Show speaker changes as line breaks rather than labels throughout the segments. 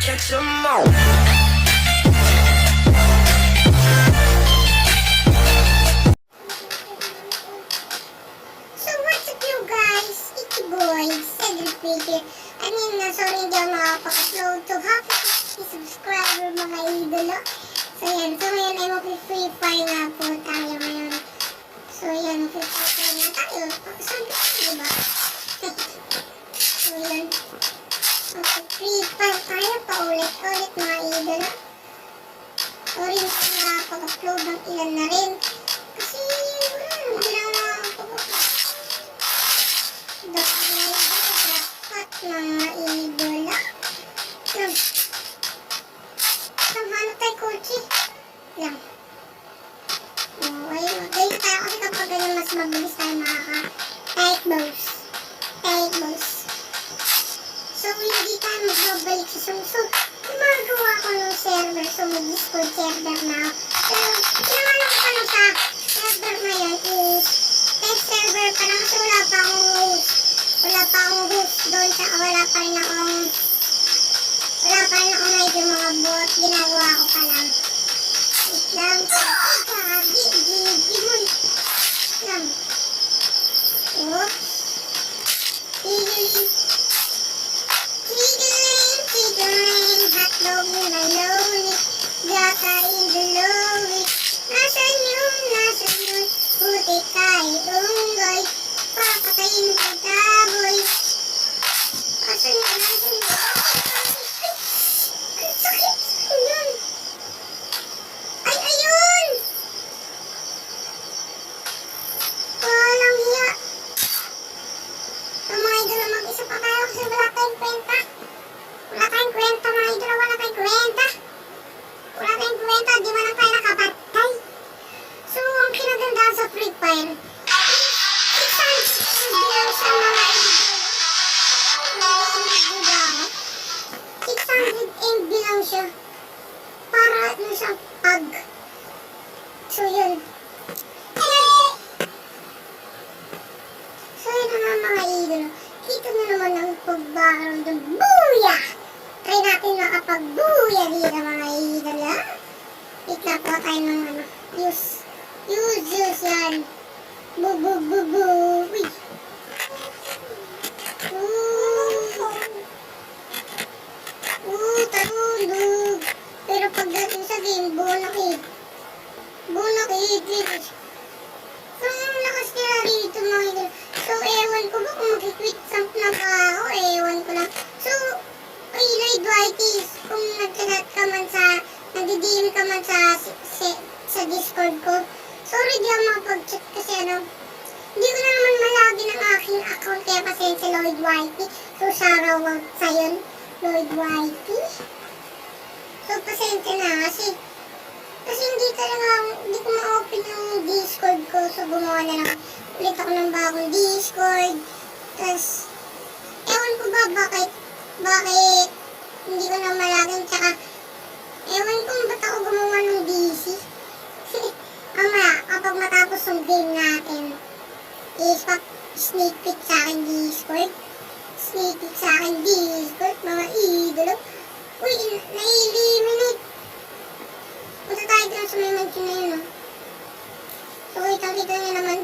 what's up you guys? It's your boy, Cedric Baker. Sorry hindi ako makapag-upload to half 50 subscriber mga idolo. So yan, ngayon ay mag-free fire na po tayo ngayon. So yan, free fire na tayo. Sabi ko, diba? So yan, mag-free fire tayo paulit-ulit mga idolo. Sorry hindi ako nakapag-upload ng ilan na rin. Kasi hindi lang nakapag-upload. Mga idola. Hanap tayo kotse. Lang. Ayun tayo kasi kapag ganyan mas mabilis tayo makaka-tight bows. So hindi tayo magbabalik sa suso. Gumagawa ko ng server. So mag-discord server na ako. Pero pinamano ko pa sa server na yun is test server pa lang kasi wala pa akong host doon sa wala pa rin akong medyo mga bot, ginagawa ko pa lang. Wait lang, gimon lang. Oops. Chicken, hotdog in my lonely, gata in the lobby. Nasaan yun, puti tayo, unggoy, papatayin ko taboy. Nasaan yun, sakit, yun. Ay, ayun! Walang hiya. So, mga idol, mag-isa pa tayo kasi wala tayong kwenta. Wala tayong kwenta, di ba lang tayo nakapatay? So, ang kinagandaan sa Free Fire, 600 bilang sa mga idol. 600 MB lang siya. Para ano siyang pag. So, yun. So, yun na nga mga idol. Dito na naman ang pag-background ng buya. Try natin makapag-buya dito mga idol, ha? Wait na po tayo ng ano. Use yan. Bu. Uy. Tarulog. Pero pagdating sa game, bonakid. So, yung lakas nila rito mga idol. So, ewan ko ba kung mag-quit samp na ba ako? Ewan ko lang. So, Lloyd Whiteys, kung nag-DM ka man sa Discord ko. Sorry, di ako makapag-check kasi hindi ko na naman malagi ng aking account kaya pasensya Lloyd Whitey. So, shoutout sa'yo, Lloyd Whitey. So, pasensya na kasi hindi ko ma-open yung Discord ko. So, gumawa na lang ulit ako ng bagong Discord. Tapos, ewan ko ba bakit hindi ko na malagin. Tsaka, ewan ko ba't ako gumawa ng DC. Mamaya, kapag matapos yung game natin, sneak peek sa akin Discord. Mga idolo. Uy, na-eliminate. Punta tayo doon sa may mansion na yun, So, kita nyo naman.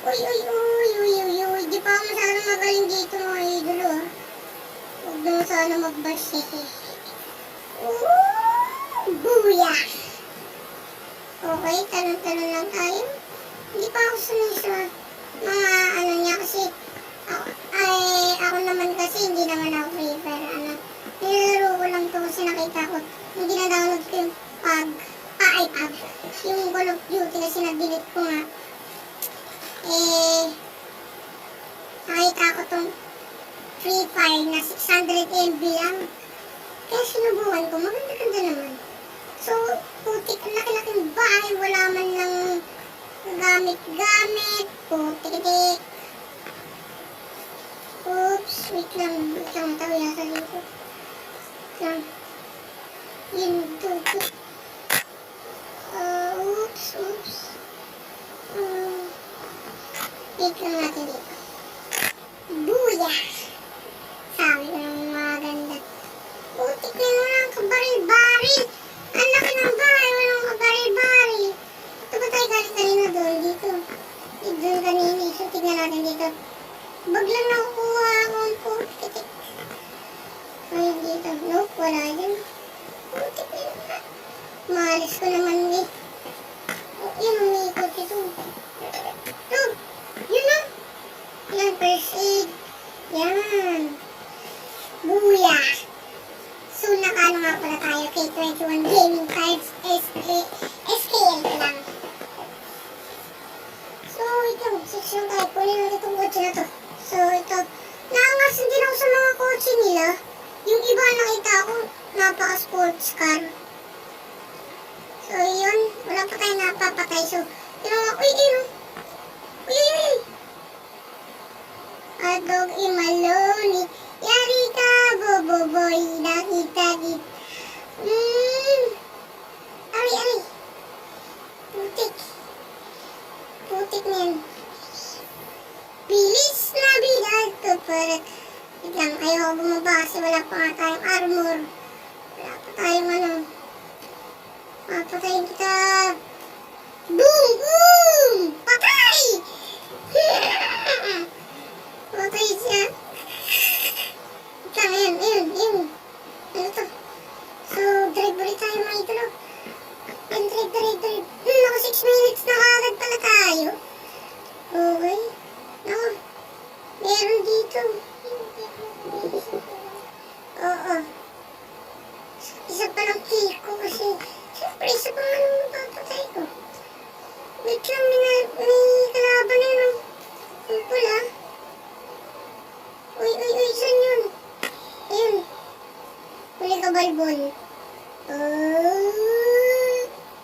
Uy. Di pa ako masyadong magaling dito, mga idolo, Huwag na sana mag-bash. Buya! Okay, talon lang tayo. Hindi pa ako sanay sa mga niya kasi ako naman kasi hindi naman ako free fire. Nilaro ko lang to kasi nakita ko yung gina-download ko yung yung Call of Duty kasi na-delete ko nga. Nakita ko tong Free Fire na 600 MB lang. Kaya sinubukan ko, maganda naman. So, putik, ang laki-laking bahay, wala man lang gamit, putik. Oops, wait lang, tayo yata dito. Yun, tutik. Oops. Wait lang natin dito. Buya! Sabi ko ng maganda. baril. Ang laki ng bahay, walang kabaril-baril. Ito ba tayo galing kanina doon? Dito. Doon kanina. So, tignan natin dito. Baglang nakukuha akong putik. Ay, dito. Nope, wala dyan. Putik na yun. Maalis ko naman eh. Oh, yun, umiikot ito. Ito. Yun na. Yan, first aid. Yan. Buya. So, nakano nga pala tayo kay 21 gaming cards. SKL lang. So, ito. 6 lang tayo. Kunin natin itong kotse na to. So, ito. Naangasan din ako sa mga kotse nila. Yung iba nakita ko, napaka-sports car. So, yun. Wala pa tayo napapatay. So, yun nga. Uy, yun. Uy, uy, uy. Hotdog imaloni. Yari ka, bobo boy. Nakita dit. Ari, ari. Putik. Putik na yan. Bilis na bigal to para. Wait lang, ayaw bumaba kasi wala pa nga tayong armor. Wala pa tayong ano. Papatayin kita. Boom! Boom! Patay! Patay siya. Wait lang, ayun. Ano to? So, drive ulit tayo mga idolo. Drive. Ako 6 minutes na kagad pala tayo. Okay. Ako, meron dito. Oo. Isa pa ng kill ko kasi siyempre isa pa nga nung mapapatay ko. Wait lang, may kalaban na yun. Yung pula. Uy, saan yun? Ayun. Huli ka balbon.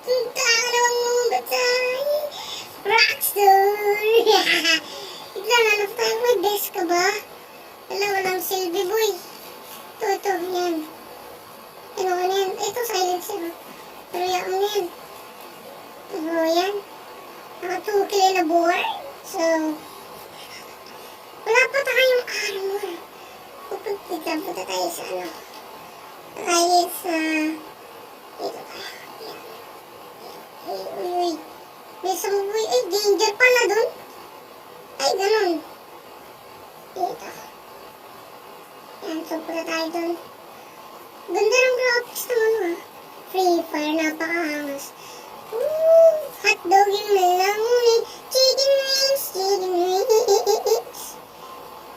Takalawang mong batay. Rockstar! Wait lang, hanap tayo. May best ka ba? Walang silbi, boy. Ito, yan. Ano yan? Ito, silencer. Pero yan, yan. Ano yan? Nakatukili na buhay. So, wala pa tayong armor. Pupunta tayo sa ano. Tayo sa... Dito tayo. Yan. Uy. May sumuboy. Ay, danger pala dun. Ay, ganun. Dito. Yan, so punta tayo dun. Ganda ng graphics naman ah. Free Fire, napakahangas. Hotdog yung malanguni. Chicken wings.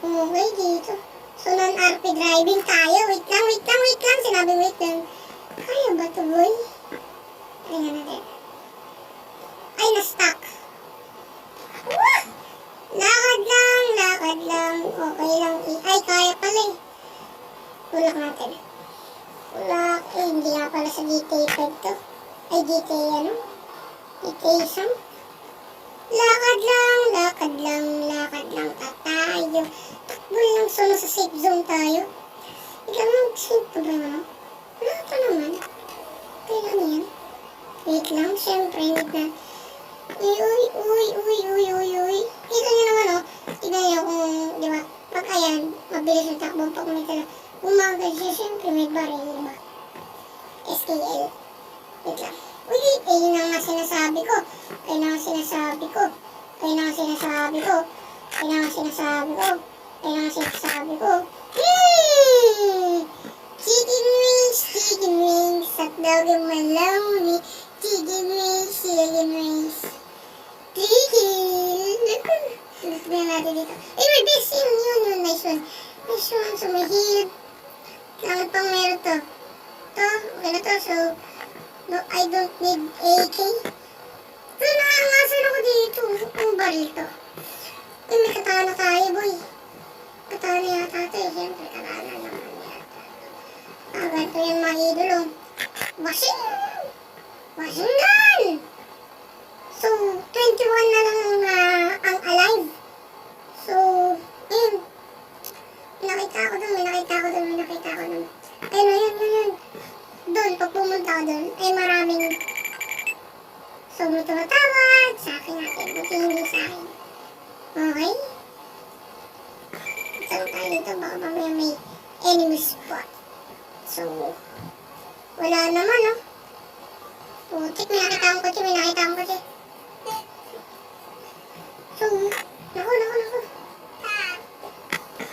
Okay, dito. So, non-RP driving tayo. Wait lang. Sinabi wait lang. Kaya ba ito, boy? Tingnan natin. Ay, na-stuck. Lakad lang. Okay lang. Ay, kaya pala eh. Tulak natin. Hindi nga pala sa GTA 5 to. Ay, GTA ano? GTA isang. Lakad lang tayo. Takbo lang, so nasa safe zone tayo. Ikaw mag-safe pa ba naman? Wala pa naman. Kailan yan? Wait lang, syempre, wait na. Uy. Kita nyo naman oh. Tignan nyo kung, di ba? Pag ayan, mabilis yung takbo. Pag may tala, umagal siya, syempre may baril, di ba? SKL. Wait lang. Uy, yun na nga sinasabi ko. Chicken wings. Hotdog yung malawni. Chicken wings. Tignan natin dito. Eh, may best yun. Nice one. So, may heal. Kailangan pang meron to. Okay na to. So, no, I don't need AK. So, nakaangasan ako dito. Ang baril to. Eh, may katana tayo, boy. Katana yata ito eh. Siyempre, katana naman yata. Ganito yung mga idolo. Machine gun! So, 21 na lang ang alive. So, yun. May nakita ko dun. Ayun, yun. Doon, pag pumunta ko doon, ay maraming tumatawag sa akin natin. Buti hindi sa akin. Okay? Ito tayo dito, baka mamaya may enemy spot. So, Wala naman, oh. Putik, may nakita akong kotse, may nakita akong kotse. So, naku.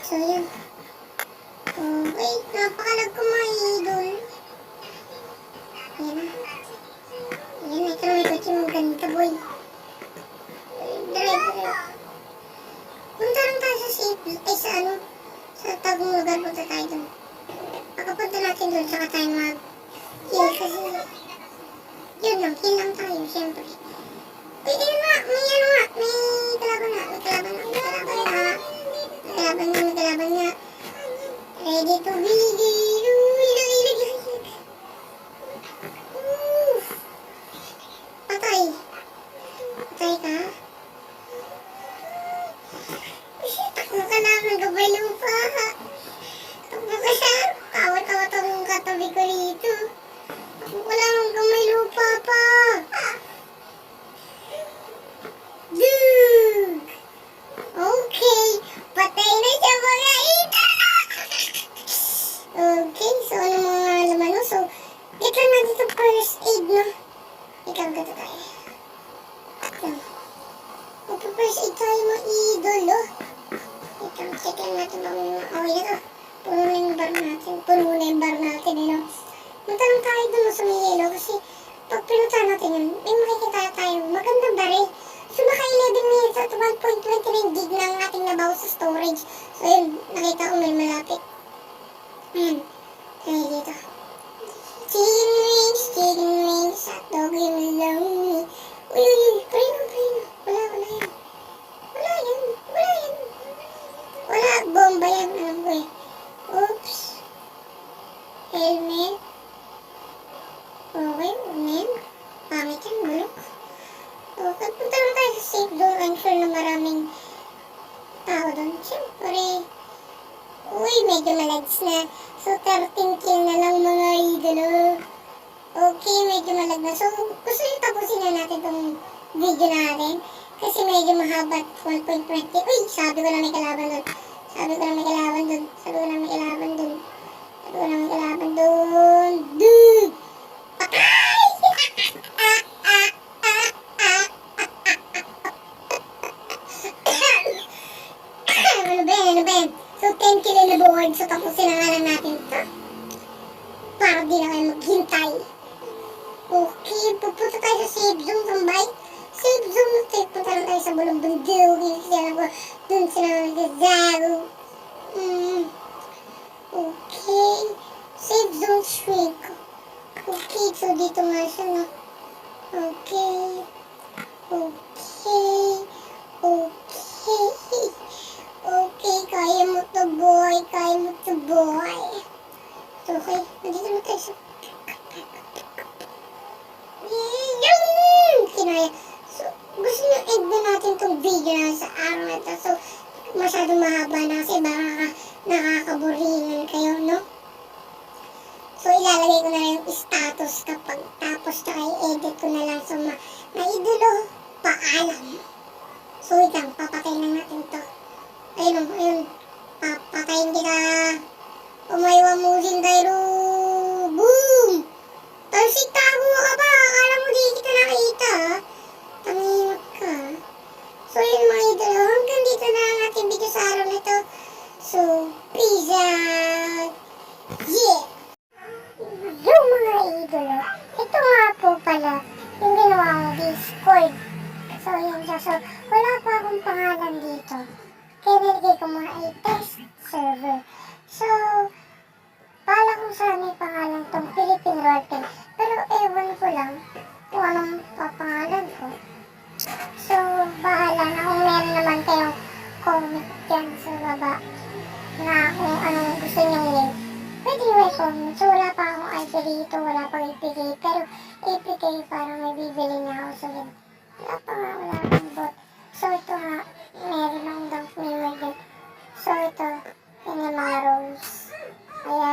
So, yun. Okay, napakalag ko mga idol. Ayan na. Ayan, ito na may kotse mo ganda, boy. Drive. Punta lang tayo sa city, ay sa ano, sa tagong lugar, punta tayo dun. Pagkapunta natin dun, saka tayo mag-heal kasi, yun lang, heal lang tayo, syempre. Uy, yun nga, may kalaban nga. Ready to begin. Patay. Patay ka? Takbo ka naman, gabay lupa. Takbo ka siya. Tawa-tawa tong katabi ko rito. Takbo ka naman, gamay lupa pa. Dude! Okay, patay na siya mga ito. Okay, so ano mga laman no? So, ito na dito first aid, no? Ikaw gata tayo. Magpa-first aid tayo mga idol, oh. Ito, check natin ba mga okay na to. Puno na yung bar natin, eh, no? Punta lang tayo dun sa may yellow kasi pag pinuta natin yun, may makikita tayo magandang baril. So, naka 11 minutes at 1.29 gig na ang ating nabaw sa storage. So, yun, nakita ko may malapit. Ayan, tayo dito. Chicken wings, hotdog yung lang. Uy, preno. Wala yan. Wala, bomba yan, alam ko eh. Oops. Helmet. Okay, men. Pangit yan, bulok. Okay, punta lang tayo sa safe zone. I'm sure na maraming tao doon. Siyempre, uy, medyo malags na. So, 13 kill na lang mga idolo. Okay, medyo malag na. So, gusto nyo tapusin na natin itong video natin. Kasi medyo mahaba 1.20. Uy, sabi ko na may kalaban doon. Dude! Patay! Ano ba yan? So, 10 kill na board. So, tapusin na nga lang natin ito. Para di na kayo maghintay. Okay, pupunta tayo sa safe zone, tambay. Safe zone na tayo. Punta lang tayo sa bulong bundok. Kasi alam ko, dun sila nagdadaro. Okay. Safe zone shrink. Okay, so dito nga siya, no? Okay. Okay, kaya mo to, boy. So, okay, nandito na tayo sa... Kinaya. So, gusto nyo end na natin itong video na sa araw na ito. So, masyadong mahaba na kasi baka nakakaburingan kayo, no? So, ilalagay ko na lang yung status kapag tapos na i-edit ko na lang. So, maidolo, paalam. So, wait lang, papatayin lang natin ito. Ayun, papatayin kita. Umaywa mo din tayo. Boom! Talsik, tago ka ba? Akala mo di kita nakita, ha? Tangingot ka. So, yun mga idol, hanggang dito na ang ating video sa araw na ito. So, peace out! Yeah! So, mga idol, ito nga po pala yung ginawa kong Discord. So, yun siya. So, wala pa akong pangalan dito. Kaya nilagay ko muna ay test server. So, pala kung saan may pangalan tong Philippine Roleplay. Pero ewan ko lang kung anong papangalan ko. So, bahala na kung meron naman kayong comment dyan sa baba na kung anong gusto nyong link. Pwede nyo i-comment. So, wala pa akong ID dito, wala pang APK. Pero APK parang may bibili niya ako. So, yun. Wala akong bot. So, ito nga, meron akong dump memory dyan. So, ito, yun yung mga roles. Ayan.